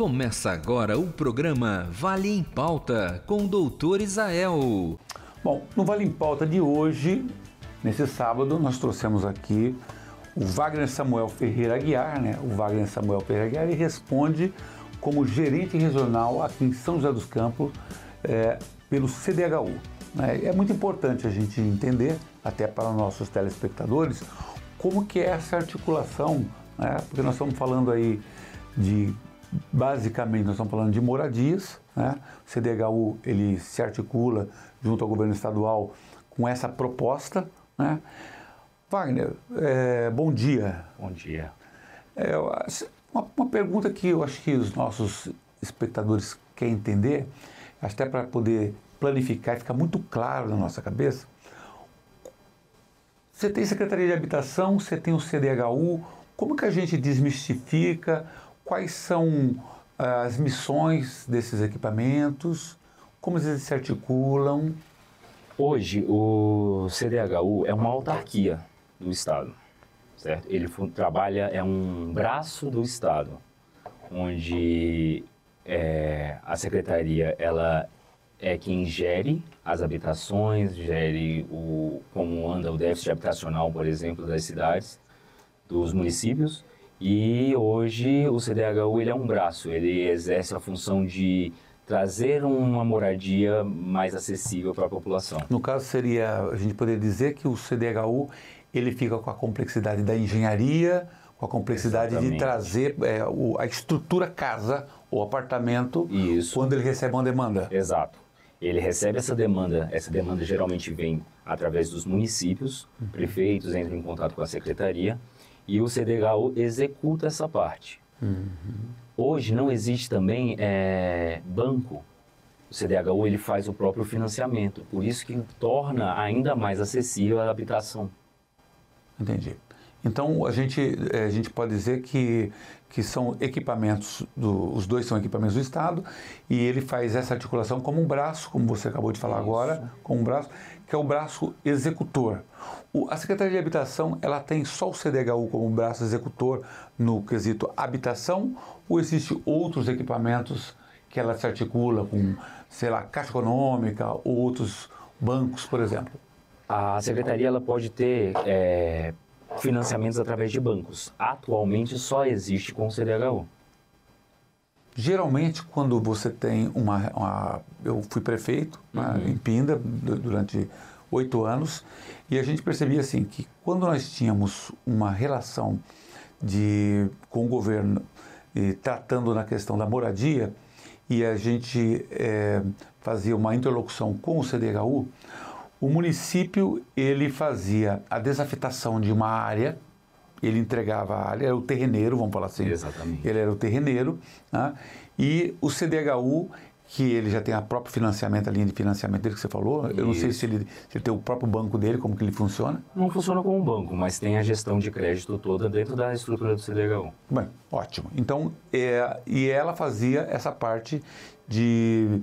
Começa agora o programa Vale em Pauta com o Dr. Isael. Bom, no Vale em Pauta de hoje, nesse sábado, nós trouxemos aqui o Wagner Samuel Ferreira Aguiar, né? O Wagner Samuel Ferreira Aguiar, ele responde como gerente regional aqui em São José dos Campos pelo CDHU. Né? É muito importante a gente entender, até para os nossos telespectadores, como que é essa articulação, né? Porque nós estamos falando aí basicamente nós estamos falando de moradias, né? O CDHU ele se articula junto ao governo estadual com essa proposta, né? Wagner, bom dia. Bom dia. Uma pergunta que eu acho que os nossos espectadores querem entender, até para poder planificar e ficar muito claro na nossa cabeça. Você tem Secretaria de Habitação, você tem o CDHU, como que a gente desmistifica, quais são as missões desses equipamentos, como eles se articulam? Hoje o CDHU é uma autarquia do Estado, certo? Ele trabalha, é um braço do Estado, onde a Secretaria ela é quem gere as habitações, gere como anda o déficit habitacional, por exemplo, das cidades, dos municípios. E hoje o CDHU ele é um braço, ele exerce a função de trazer uma moradia mais acessível para a população. No caso a gente poderia dizer que o CDHU ele fica com a complexidade da engenharia, com a complexidade de trazer a estrutura casa ou apartamento. Isso. Quando ele recebe uma demanda. Exato. Ele recebe essa demanda geralmente vem através dos municípios, prefeitos entram em contato com a secretaria e o CDHU executa essa parte. Hoje não existe também banco. O CDHU ele faz o próprio financiamento, por isso que torna ainda mais acessível a habitação. Entendi. Então a gente pode dizer que são equipamentos, os dois são equipamentos do Estado e ele faz essa articulação como um braço, como você acabou de falar agora, como um braço, que é o braço executor. A Secretaria de Habitação, ela tem só o CDHU como braço executor no quesito habitação ou existem outros equipamentos que ela se articula com, sei lá, Caixa Econômica ou outros bancos, por exemplo? A Secretaria ela pode ter financiamentos através de bancos. Atualmente só existe com o CDHU. Geralmente, quando você tem eu fui prefeito em Pinda durante 8 anos e a gente percebia assim que quando nós tínhamos uma relação com o governo tratando na questão da moradia e a gente fazia uma interlocução com o CDHU, o município ele fazia a desafetação de uma área, ele entregava a área, era o terreneiro, vamos falar assim. Exatamente. Ele era o terreneiro, né? E o CDHU, que ele já tem a próprio financiamento, a linha de financiamento dele que você falou, eu não sei se ele tem o próprio banco dele, como que ele funciona. Não funciona como um banco, mas tem a gestão de crédito toda dentro da estrutura do CDHU. Bem, ótimo. Então, e ela fazia essa parte de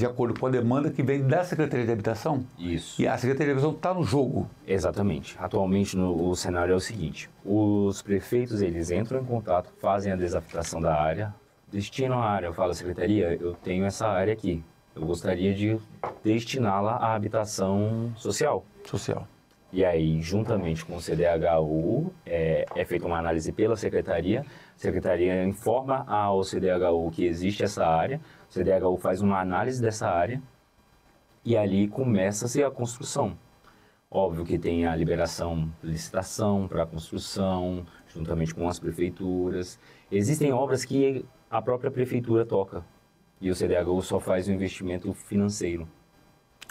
acordo com a demanda que vem da Secretaria de Habitação? Isso. E a Secretaria de Habitação está no jogo? Exatamente. Atualmente o cenário é o seguinte, os prefeitos eles entram em contato, fazem a desafetação da área, destinam a área, eu falo, Secretaria, eu tenho essa área aqui, eu gostaria de destiná-la à habitação social. Social. E aí, juntamente com o CDHU, é feita uma análise pela Secretaria, a Secretaria informa ao CDHU que existe essa área, o CDHU faz uma análise dessa área e ali começa-se a construção. Óbvio que tem a liberação, licitação para a construção, juntamente com as prefeituras. Existem obras que a própria prefeitura toca e o CDHU só faz o investimento financeiro.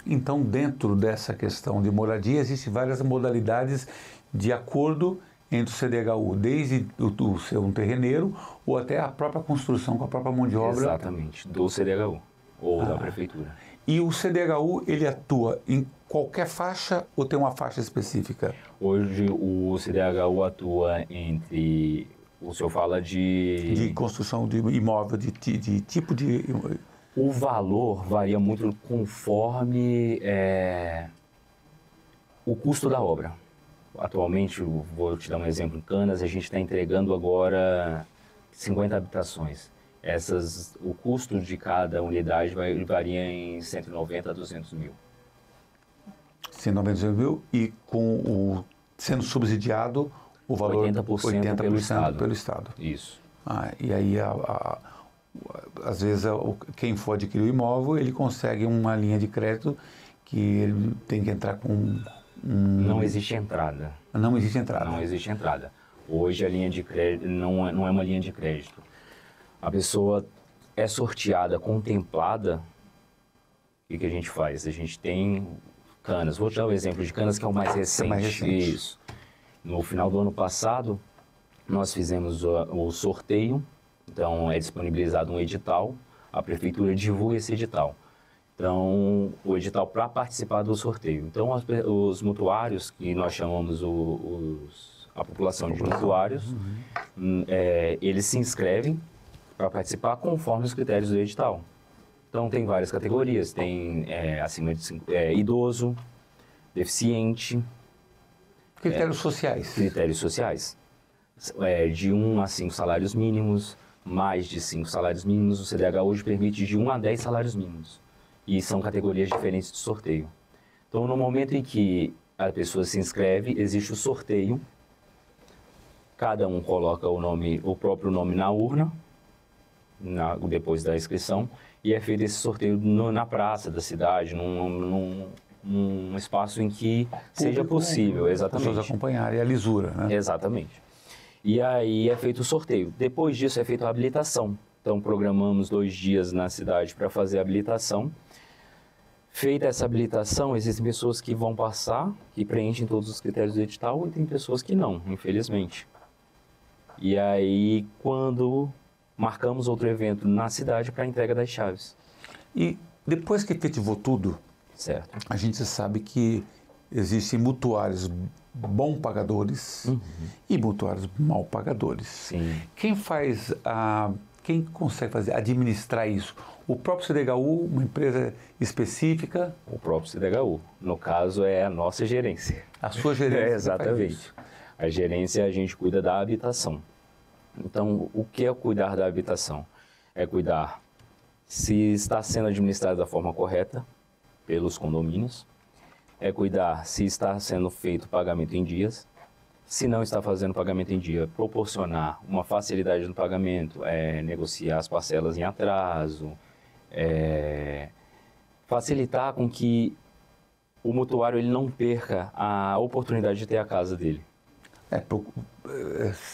Então, dentro dessa questão de moradia, existem várias modalidades de acordo entre o CDHU, desde o ser um terreneiro ou até a própria construção com a própria mão de obra. Exatamente, do CDHU ou da prefeitura. E o CDHU, ele atua em qualquer faixa ou tem uma faixa específica? Hoje o CDHU atua entre, o senhor fala de construção de imóvel, de tipo de... O valor varia muito conforme o custo da obra. Atualmente, vou te dar um exemplo, em Canas a gente está entregando agora 50 habitações. o custo de cada unidade varia em 190 a 200 mil. 190 mil e sendo subsidiado o valor 80% pelo Estado. Isso. E aí, às vezes, quem for adquirir o imóvel, ele consegue uma linha de crédito que ele tem que entrar com... Não existe entrada. Não existe entrada. Não existe entrada. Hoje a linha de crédito não é uma linha de crédito. A pessoa é sorteada, contemplada. O que a gente faz? A gente tem canas. Vou te dar o exemplo de canas que é o mais recente. Isso. No final do ano passado, nós fizemos o sorteio. Então, é disponibilizado um edital. A prefeitura divulga esse edital. Então, o edital para participar do sorteio. Então, os mutuários, que nós chamamos a população de mutuários, eles se inscrevem para participar conforme os critérios do edital. Então, tem várias categorias. Tem acima de idoso, deficiente. Critérios sociais. Critérios sociais. De 1 a 5 salários mínimos, mais de 5 salários mínimos. O CDH hoje permite de 1 a 10 salários mínimos. E são categorias diferentes de sorteio. Então, no momento em que a pessoa se inscreve, existe o sorteio. Cada um coloca o próprio nome na urna, depois da inscrição, e é feito esse sorteio na praça da cidade, num espaço em que seja possível, exatamente. As pessoas acompanharem a lisura, né? Exatamente. E aí é feito o sorteio. Depois disso é feita a habilitação. Então, programamos 2 dias na cidade para fazer a habilitação. Feita essa habilitação, existem pessoas que vão passar, que preenchem todos os critérios do edital, e tem pessoas que não, infelizmente. E aí, quando marcamos outro evento na cidade para a entrega das chaves. E depois que efetivou tudo, certo, a gente sabe que existem mutuários bom pagadores e mutuários mal pagadores. Sim. Quem consegue administrar isso? O próprio CDHU, uma empresa específica? O próprio CDHU. No caso, é a nossa gerência. A sua gerência? Exatamente. A gerência, a gente cuida da habitação. Então, o que é cuidar da habitação? É cuidar se está sendo administrada da forma correta pelos condomínios. É cuidar se está sendo feito pagamento em dias. Se não está fazendo pagamento em dia, proporcionar uma facilidade no pagamento, negociar as parcelas em atraso, facilitar com que o mutuário ele não perca a oportunidade de ter a casa dele.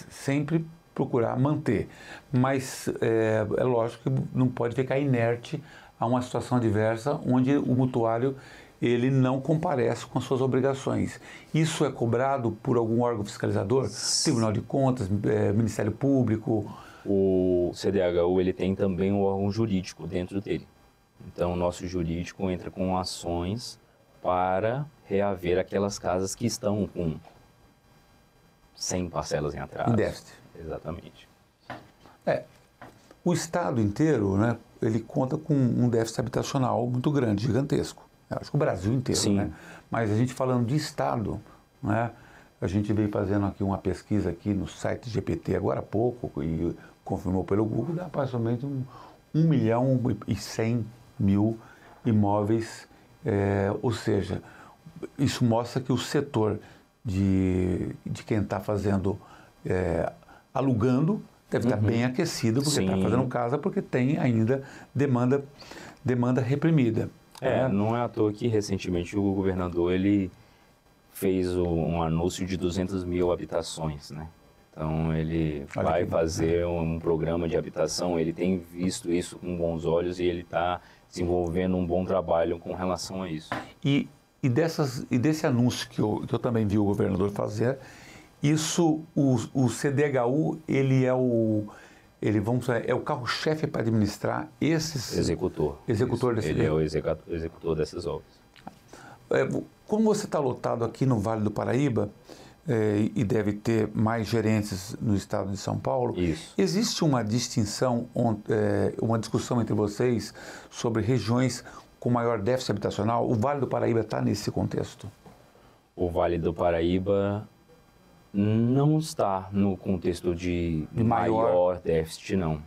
Sempre procurar manter, mas é lógico que não pode ficar inerte a uma situação adversa onde o mutuário ele não comparece com as suas obrigações. Isso é cobrado por algum órgão fiscalizador? Tribunal de Contas, Ministério Público? O CDHU ele tem também um órgão jurídico dentro dele. Então, o nosso jurídico entra com ações para reaver aquelas casas que estão com 100 parcelas em atraso. Em déficit. Exatamente. O Estado inteiro, né, ele conta com um déficit habitacional muito grande, gigantesco. Acho que o Brasil inteiro, sim, né? Mas a gente falando de Estado, né? A gente veio fazendo aqui uma pesquisa aqui no site GPT agora há pouco e confirmou pelo Google, dá aproximadamente 1.100.000 imóveis, ou seja, isso mostra que o setor de quem está fazendo, alugando, deve estar bem aquecido, porque está fazendo casa, porque tem ainda demanda reprimida. Não é à toa que recentemente o governador ele fez um anúncio de 200.000 habitações, né? Então ele vai fazer um programa de habitação, ele tem visto isso com bons olhos e ele está desenvolvendo um bom trabalho com relação a isso. E desse anúncio que eu também vi o governador fazer, isso, o CDHU, ele é o carro-chefe para administrar esses... Executor desse... Ele é o executor dessas obras. Como você está lotado aqui no Vale do Paraíba, e deve ter mais gerentes no estado de São Paulo, isso. Existe uma distinção, uma discussão entre vocês sobre regiões com maior déficit habitacional? O Vale do Paraíba está nesse contexto? O Vale do Paraíba não está no contexto de maior déficit, não.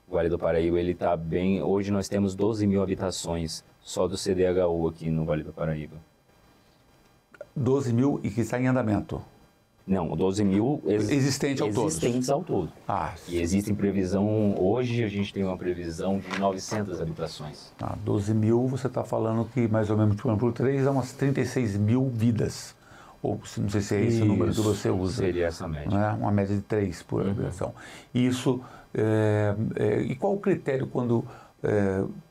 O Vale do Paraíba, ele está bem... Hoje nós temos 12 mil habitações só do CDHU aqui no Vale do Paraíba. 12 mil e que está em andamento? Não, 12 mil existentes ao todo. E existe previsão, hoje a gente tem uma previsão de 900 habitações. 12 mil, você está falando que mais ou menos por 3 é umas 36 mil vidas. Ou não sei se é esse o número que você usa. Seria essa média. Né? Uma média de 3 por habitação. Isso, e qual o critério quando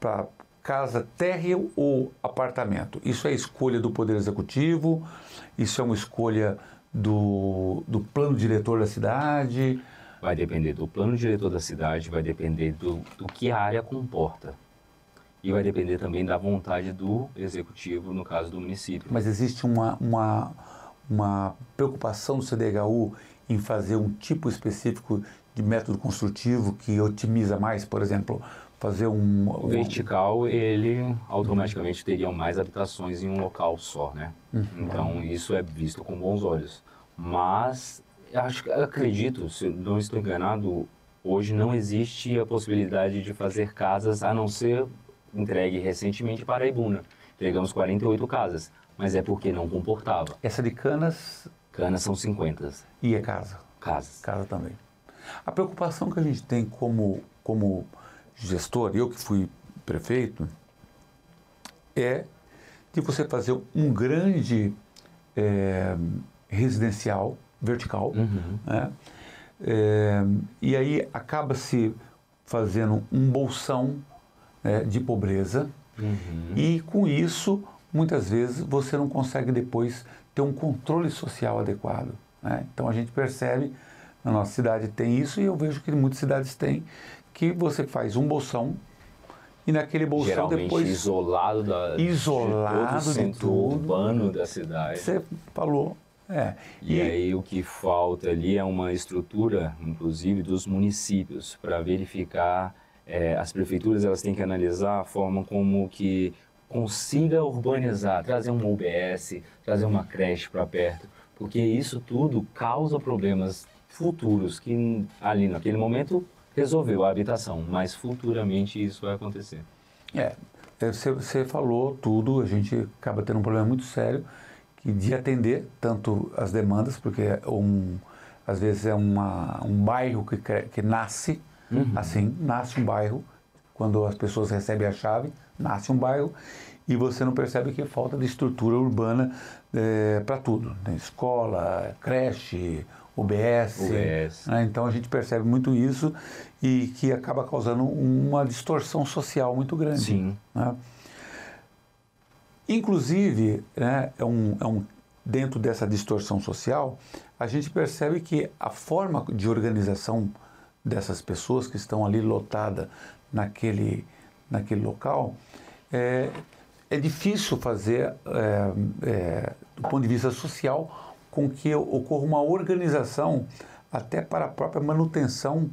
para casa térreo ou apartamento? Isso é escolha do Poder Executivo? Isso é uma escolha do plano diretor da cidade? Vai depender do plano diretor da cidade, vai depender do que a área comporta. E vai depender também da vontade do executivo, no caso do município. Mas existe uma preocupação do CDHU em fazer um tipo específico de método construtivo que otimiza mais, por exemplo, fazer O vertical, ele automaticamente teria mais habitações em um local só, né? Então, isso é visto com bons olhos. Mas, acredito, se não estou enganado, hoje não existe a possibilidade de fazer casas, a não ser entregue recentemente para a Ibuna. Entregamos 48 casas, mas é porque não comportava. Essa de Canas? Canas são 50. E é casa? Casas. Casa também. A preocupação que a gente tem como gestor, eu que fui prefeito, é de você fazer um grande residencial vertical, né? E aí acaba-se fazendo um bolsão de pobreza e com isso, muitas vezes, você não consegue depois ter um controle social adequado, né? Então a gente percebe, na nossa cidade tem isso e eu vejo que muitas cidades têm, que você faz um bolsão e naquele bolsão geralmente depois... isolado de todo o centro urbano da cidade. Você falou. E aí o que falta ali é uma estrutura, inclusive, dos municípios, para verificar, as prefeituras elas têm que analisar a forma como que consiga urbanizar, trazer um UBS, trazer uma creche para perto, porque isso tudo causa problemas futuros que ali naquele momento resolveu a habitação, mas futuramente isso vai acontecer. Você falou tudo, a gente acaba tendo um problema muito sério de atender tanto as demandas, porque às vezes é um bairro que nasce, assim, nasce um bairro, quando as pessoas recebem a chave, nasce um bairro, e você não percebe que falta de estrutura urbana para tudo, tem escola, creche, UBS. Né? Então a gente percebe muito isso e que acaba causando uma distorção social muito grande. Sim. Né? Inclusive, né, dentro dessa distorção social, a gente percebe que a forma de organização dessas pessoas que estão ali lotadas naquele local é difícil fazer, do ponto de vista social, com que ocorra uma organização até para a própria manutenção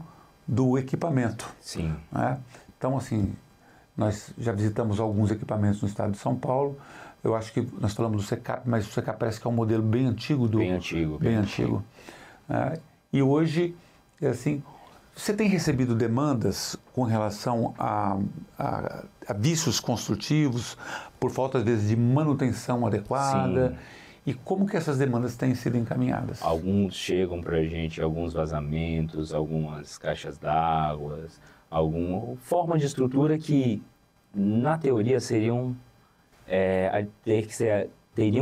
do equipamento. Sim. Né? Então, assim, nós já visitamos alguns equipamentos no estado de São Paulo. Eu acho que nós falamos do SECAP, mas o SECAP parece que é um modelo bem antigo. Bem antigo. E hoje, assim, você tem recebido demandas com relação a vícios construtivos, por falta, às vezes, de manutenção adequada? Sim. E como que essas demandas têm sido encaminhadas? Alguns chegam para a gente, alguns vazamentos, algumas caixas d'água, alguma forma de estrutura que, na teoria, teriam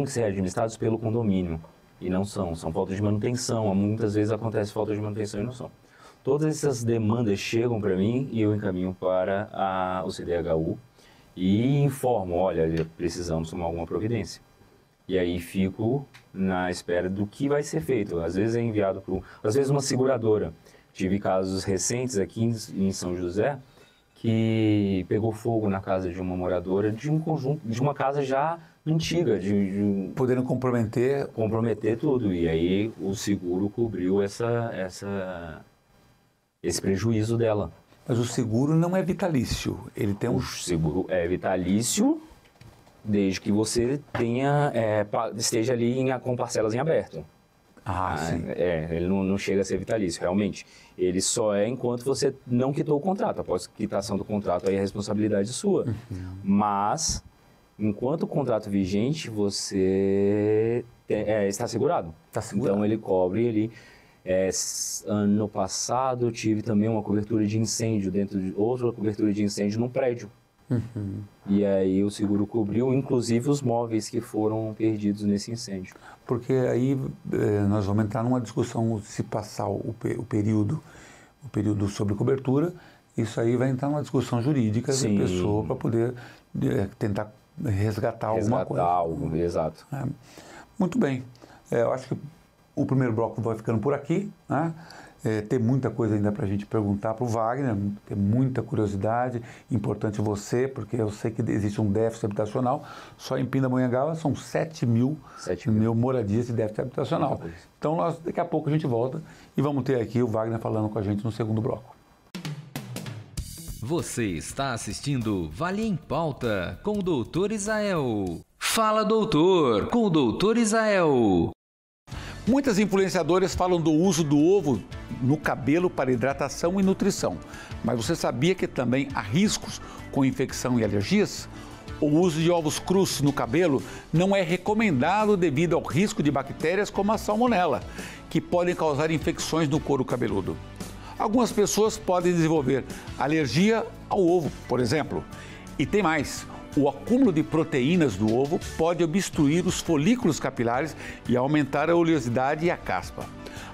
que ser administrados pelo condomínio. E não são falta de manutenção. Muitas vezes acontece falta de manutenção e não são. Todas essas demandas chegam para mim e eu encaminho para o CDHU e informo, olha, precisamos tomar alguma providência. E aí fico na espera do que vai ser feito. Às vezes é enviado às vezes uma seguradora. Tive casos recentes aqui em São José que pegou fogo na casa de uma moradora de uma casa já antiga. Podendo comprometer tudo. E aí o seguro cobriu esse prejuízo dela. Mas o seguro não é vitalício. Ele tem O seguro é vitalício desde que você esteja ali com parcelas em aberto. Sim. Ele não chega a ser vitalício, realmente. Ele só é enquanto você não quitou o contrato. Após a quitação do contrato, aí é responsabilidade sua. Mas, enquanto o contrato vigente, você está segurado. Está segurado. Então, ele cobre ele. Ano passado, eu tive também uma cobertura de incêndio outra cobertura de incêndio num prédio. E aí o seguro cobriu, inclusive, os móveis que foram perdidos nesse incêndio. Porque aí nós vamos entrar numa discussão se passar o período sobre cobertura, isso aí vai entrar numa discussão jurídica da pessoa para poder tentar resgatar alguma coisa. Algo, exato. Muito bem. Eu acho que o primeiro bloco vai ficando por aqui, né? Tem muita coisa ainda para a gente perguntar para o Wagner, tem muita curiosidade, importante você, porque eu sei que existe um déficit habitacional, só em Pindamonhangaba são 7 mil moradias de déficit habitacional. Então daqui a pouco a gente volta e vamos ter aqui o Wagner falando com a gente no segundo bloco. Você está assistindo Vale em Pauta com o Dr. Israel. Fala, doutor, com o Dr. Israel. Muitas influenciadoras falam do uso do ovo no cabelo para hidratação e nutrição, mas você sabia que também há riscos com infecção e alergias? O uso de ovos crus no cabelo não é recomendado devido ao risco de bactérias como a salmonela, que podem causar infecções no couro cabeludo. Algumas pessoas podem desenvolver alergia ao ovo, por exemplo. E tem mais. O acúmulo de proteínas do ovo pode obstruir os folículos capilares e aumentar a oleosidade e a caspa.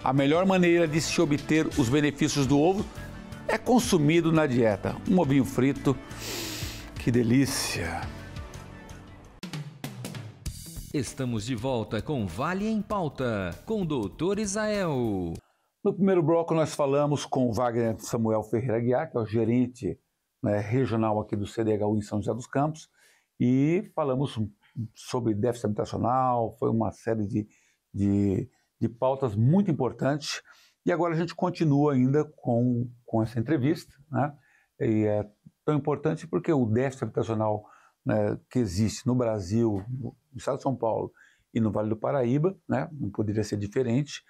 A melhor maneira de se obter os benefícios do ovo é consumido na dieta. Um ovinho frito, que delícia! Estamos de volta com Vale em Pauta, com o Dr. Israel. No primeiro bloco nós falamos com o Wagner Samuel Ferreira Guiar, que é o gerente regional aqui do CDHU em São José dos Campos, e falamos sobre déficit habitacional, foi uma série de pautas muito importantes, e agora a gente continua ainda com essa entrevista, né? E é tão importante porque o déficit habitacional, né, que existe no Brasil, no estado de São Paulo e no Vale do Paraíba, né, não poderia ser diferente,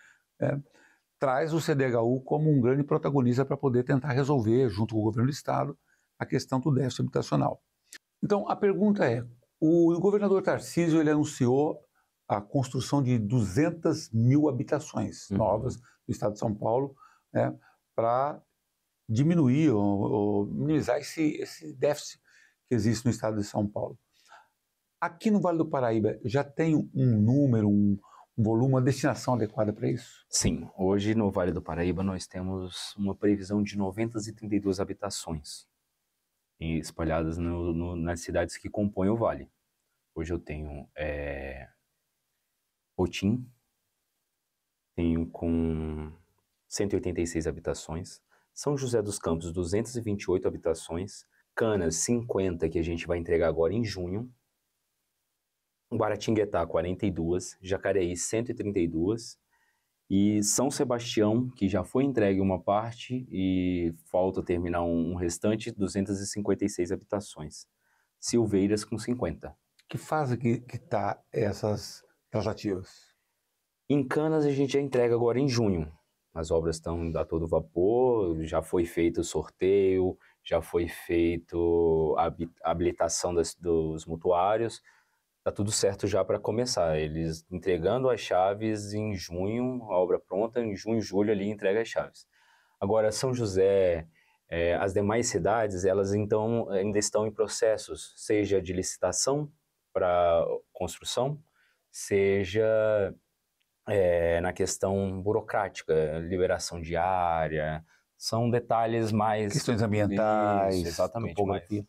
traz o CDHU como um grande protagonista para poder tentar resolver, junto com o governo do estado, a questão do déficit habitacional. Então, a pergunta é, o governador Tarcísio ele anunciou a construção de 200 mil habitações novas no estado de São Paulo, né, para diminuir ou minimizar esse déficit que existe no estado de São Paulo. Aqui no Vale do Paraíba já tem um número, um volume, uma destinação adequada para isso? Sim, hoje no Vale do Paraíba nós temos uma previsão de 932 habitações espalhadas nas cidades que compõem o vale. Hoje eu tenho Otim, tenho com 186 habitações, São José dos Campos 228 habitações, Canas 50 que a gente vai entregar agora em junho, Guaratinguetá 42, Jacareí 132 e São Sebastião, que já foi entregue uma parte e falta terminar um restante, 256 habitações. Silveiras com 50. Que fase que está essas tratativas? Em Canas a gente já entrega agora em junho. As obras estão a todo vapor, já foi feito o sorteio, já foi feito a habilitação dos mutuários. Está tudo certo já para começar. Eles entregando as chaves em junho, a obra pronta, em junho, julho ali entrega as chaves. Agora, São José, as demais cidades, elas então ainda estão em processos, seja de licitação para construção, seja na questão burocrática, liberação de área, são detalhes mais... Questões ambientais, isso, exatamente, topografia.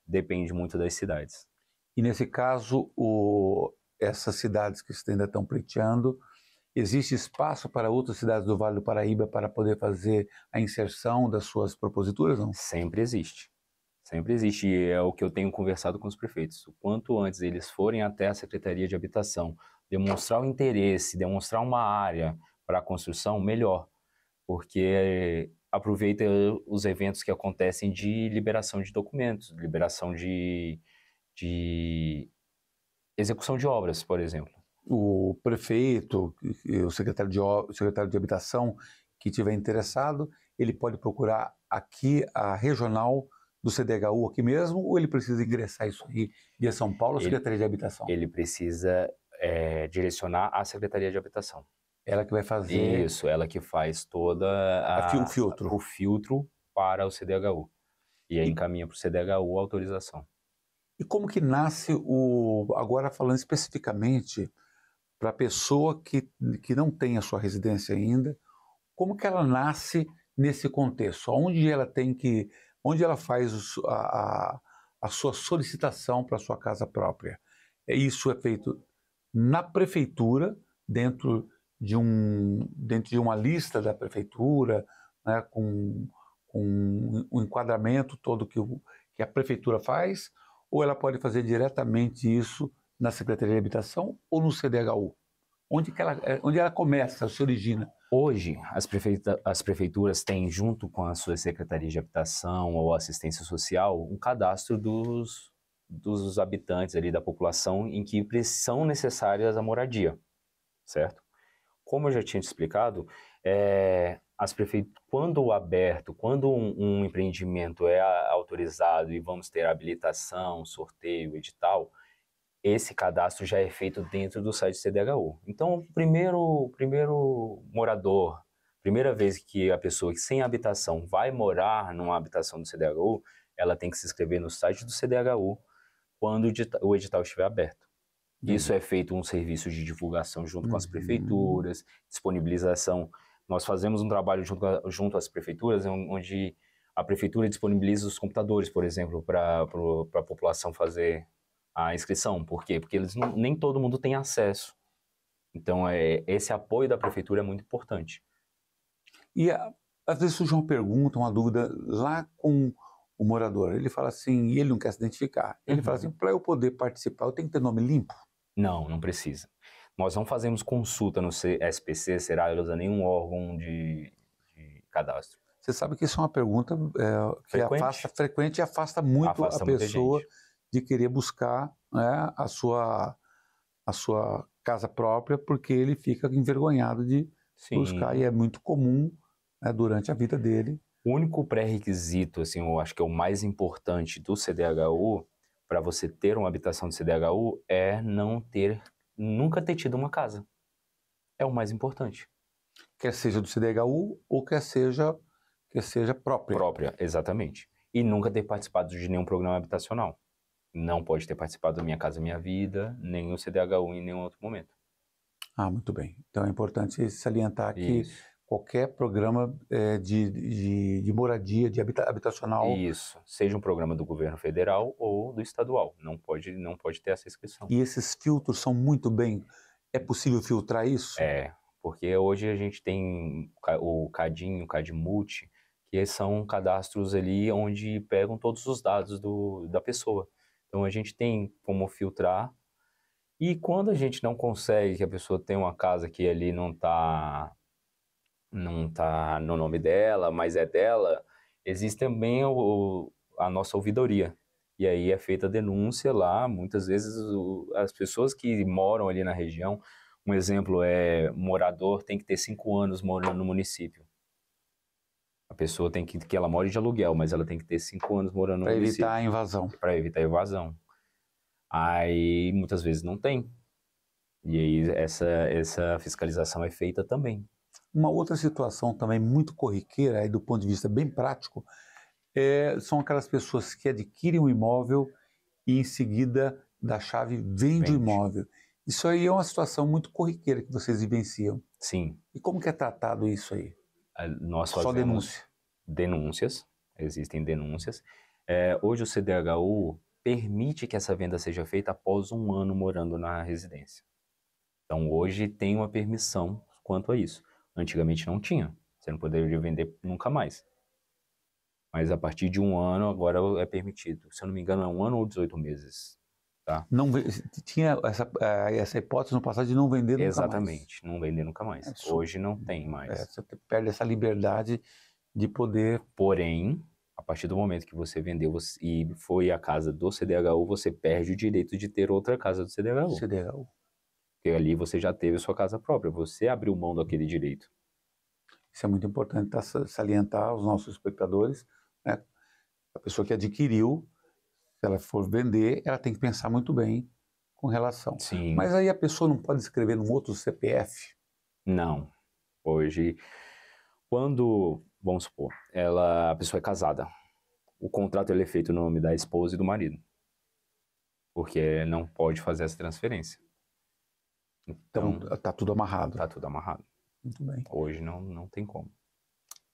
Depende muito das cidades. E nesse caso, essas cidades que ainda estão pleiteando, existe espaço para outras cidades do Vale do Paraíba para poder fazer a inserção das suas proposituras, não? Sempre existe. Sempre existe. E é o que eu tenho conversado com os prefeitos. O quanto antes eles forem até a Secretaria de Habitação, demonstrar o interesse, demonstrar uma área para a construção, melhor. Porque aproveita os eventos que acontecem de liberação de documentos, liberação de execução de obras, por exemplo. o prefeito, o secretário de habitação que tiver interessado, ele pode procurar aqui a regional do CDHU aqui mesmo, ou ele precisa ingressar isso aí via São Paulo, a Secretaria de Habitação? Ele precisa direcionar à Secretaria de Habitação. Ela que vai fazer... Isso, ela que faz toda o filtro para o CDHU. E aí encaminha para o CDHU a autorização. E como que nasce agora falando especificamente para a pessoa que não tem a sua residência ainda, como que ela nasce nesse contexto? Onde ela faz a sua solicitação para a sua casa própria? Isso é feito na prefeitura, dentro de uma lista da prefeitura, né, com um enquadramento todo que a prefeitura faz, ou ela pode fazer diretamente isso na Secretaria de Habitação ou no CDHU? Onde ela começa, se origina? Hoje, as prefeituras têm, junto com as suas secretarias de habitação ou assistência social, um cadastro dos habitantes ali da população em que são necessárias a moradia, certo? Como eu já tinha te explicado, quando um empreendimento é autorizado e vamos ter habilitação, sorteio, edital, esse cadastro já é feito dentro do site CDHU. Então, o primeiro morador, primeira vez que a pessoa sem habitação vai morar numa habitação do CDHU, ela tem que se inscrever no site do CDHU quando o edital estiver aberto. Isso é feito um serviço de divulgação junto com as prefeituras, disponibilização. Nós fazemos um trabalho junto às prefeituras, onde a prefeitura disponibiliza os computadores, por exemplo, para a população fazer a inscrição. Por quê? Porque nem todo mundo tem acesso. Então, esse apoio da prefeitura é muito importante. E às vezes surge uma pergunta, uma dúvida lá com o morador. Ele fala assim, e ele não quer se identificar. Ele fala assim, para eu poder participar, eu tenho que ter nome limpo? Não precisa. Nós não fazemos consulta no SPC, Serasa, nenhum órgão de cadastro. Você sabe que isso é uma pergunta que afasta frequente e afasta muito a pessoa de querer buscar, né, a sua casa própria, porque ele fica envergonhado de buscar, e é muito comum, né, durante a vida dele. O único pré-requisito, assim, eu acho que é o mais importante do CDHU, para você ter uma habitação de CDHU, é nunca ter tido uma casa. É o mais importante. Quer seja do CDHU ou quer seja própria. Própria, exatamente. E nunca ter participado de nenhum programa habitacional. Não pode ter participado do Minha Casa Minha Vida, nem o CDHU em nenhum outro momento. Muito bem. Então é importante salientar que qualquer programa de moradia, de habitacional... Isso. Seja um programa do governo federal ou do estadual. Não pode ter essa inscrição. E esses filtros são muito bem... É possível filtrar isso? Porque hoje a gente tem o CADinho, o CADMulti, que são cadastros ali onde pegam todos os dados da pessoa. Então a gente tem como filtrar. E quando a gente não consegue, que a pessoa tem uma casa que ali não tá no nome dela, mas é dela, existe também a nossa ouvidoria. E aí é feita a denúncia lá, muitas vezes as pessoas que moram ali na região, um exemplo é morador tem que ter 5 anos morando no município. A pessoa tem que ela more de aluguel, mas ela tem que ter 5 anos morando no município. Para evitar a invasão. Para evitar a invasão. Aí muitas vezes não tem. E aí essa fiscalização é feita também. Uma outra situação também muito corriqueira, aí do ponto de vista bem prático, são aquelas pessoas que adquirem um imóvel e em seguida da chave vende o imóvel. Isso aí é uma situação muito corriqueira que vocês vivenciam. Sim. E como que é tratado isso aí? Nós fazemos só denúncia? Denúncias, existem denúncias. Hoje o CDHU permite que essa venda seja feita após 1 ano morando na residência. Então hoje tem uma permissão quanto a isso. Antigamente não tinha, você não poderia vender nunca mais. Mas a partir de 1 ano agora é permitido. Se eu não me engano é 1 ano ou 18 meses. Tá? Tinha essa hipótese no passado de não vender nunca mais. Exatamente, não vender nunca mais. Hoje não tem mais. Você perde essa liberdade de poder... Porém, a partir do momento que você vendeu e foi a casa do CDHU, você perde o direito de ter outra casa do CDHU. Porque ali você já teve a sua casa própria, você abriu mão daquele direito. Isso é muito importante salientar aos nossos espectadores, né? A pessoa que adquiriu, se ela for vender, ela tem que pensar muito bem com relação. Sim. Mas aí a pessoa não pode escrever num outro CPF? Não. Hoje, vamos supor, a pessoa é casada, o contrato ele é feito no nome da esposa e do marido, porque não pode fazer essa transferência. Então, está tudo amarrado. Está tudo amarrado. Muito bem. Hoje não tem como.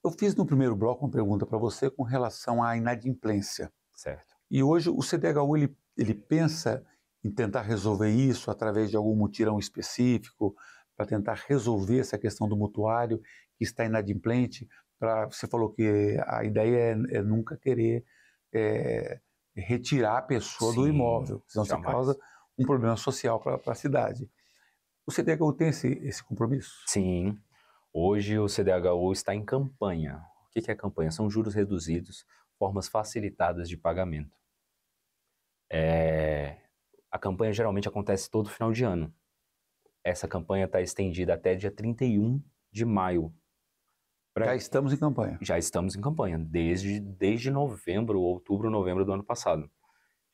Eu fiz no primeiro bloco uma pergunta para você com relação à inadimplência. Certo. E hoje o CDHU ele pensa em tentar resolver isso através de algum mutirão específico, para tentar resolver essa questão do mutuário que está inadimplente. Você falou que a ideia é nunca querer retirar a pessoa do imóvel, senão você causa um problema social para a cidade. O CDHU tem esse compromisso? Sim. Hoje o CDHU está em campanha. O que é campanha? São juros reduzidos, formas facilitadas de pagamento. A campanha geralmente acontece todo final de ano. Essa campanha está estendida até dia 31 de maio. Já estamos em campanha? Já estamos em campanha, desde outubro, novembro do ano passado.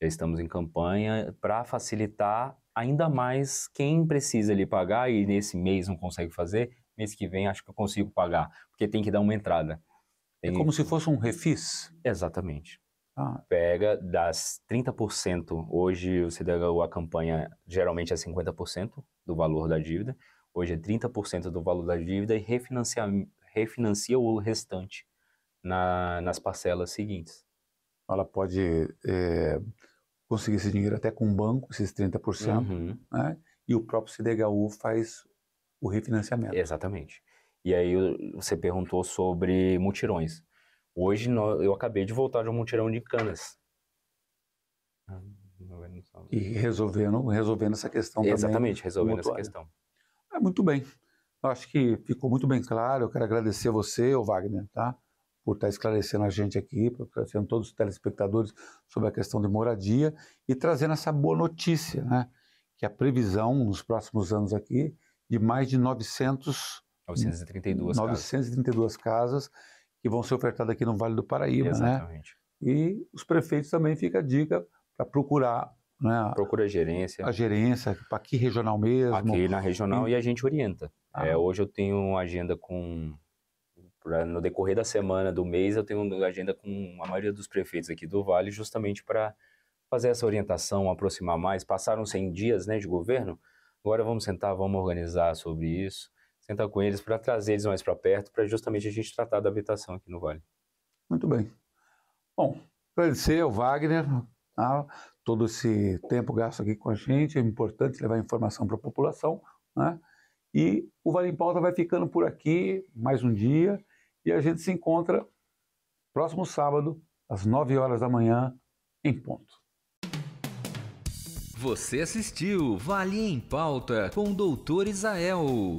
Já estamos em campanha para facilitar ainda mais quem precisa ali pagar e nesse mês não consegue fazer, mês que vem acho que eu consigo pagar, porque tem que dar uma entrada. É como se fosse um refis? Exatamente. Pega das 30%, hoje o CDHU, a campanha geralmente é 50% do valor da dívida, hoje é 30% do valor da dívida e refinancia o restante nas parcelas seguintes. Ela pode conseguir esse dinheiro até com o banco, esses 30%, né? E o próprio CDHU faz o refinanciamento. Exatamente. E aí você perguntou sobre mutirões. Hoje eu acabei de voltar de um mutirão de Canas. E resolvendo essa questão também. Exatamente, resolvendo essa questão. Muito bem. Eu acho que ficou muito bem claro. Eu quero agradecer a você, Wagner, tá? Por estar esclarecendo a gente aqui, por esclarecendo todos os telespectadores sobre a questão de moradia e trazendo essa boa notícia, né? Que a previsão nos próximos anos aqui de mais de 932 casas que vão ser ofertadas aqui no Vale do Paraíba. Exatamente. Né? E os prefeitos também fica a dica para procurar, né? Procura a gerência. A gerência, para aqui regional mesmo. Aqui na regional e a gente orienta. Hoje eu tenho uma agenda no decorrer da semana, do mês, eu tenho uma agenda com a maioria dos prefeitos aqui do Vale, justamente para fazer essa orientação, aproximar mais. Passaram 100 dias, né, de governo, agora vamos sentar, vamos organizar sobre isso, sentar com eles para trazer eles mais para perto, para justamente a gente tratar da habitação aqui no Vale. Muito bem. Bom, agradecer ao Wagner, tá? Todo esse tempo gasto aqui com a gente, é importante levar informação para a população, né? E o Vale em Pauta vai ficando por aqui, mais um dia, e a gente se encontra próximo sábado, às 9 horas da manhã, em ponto. Você assistiu Vale em Pauta com o Dr. Isael.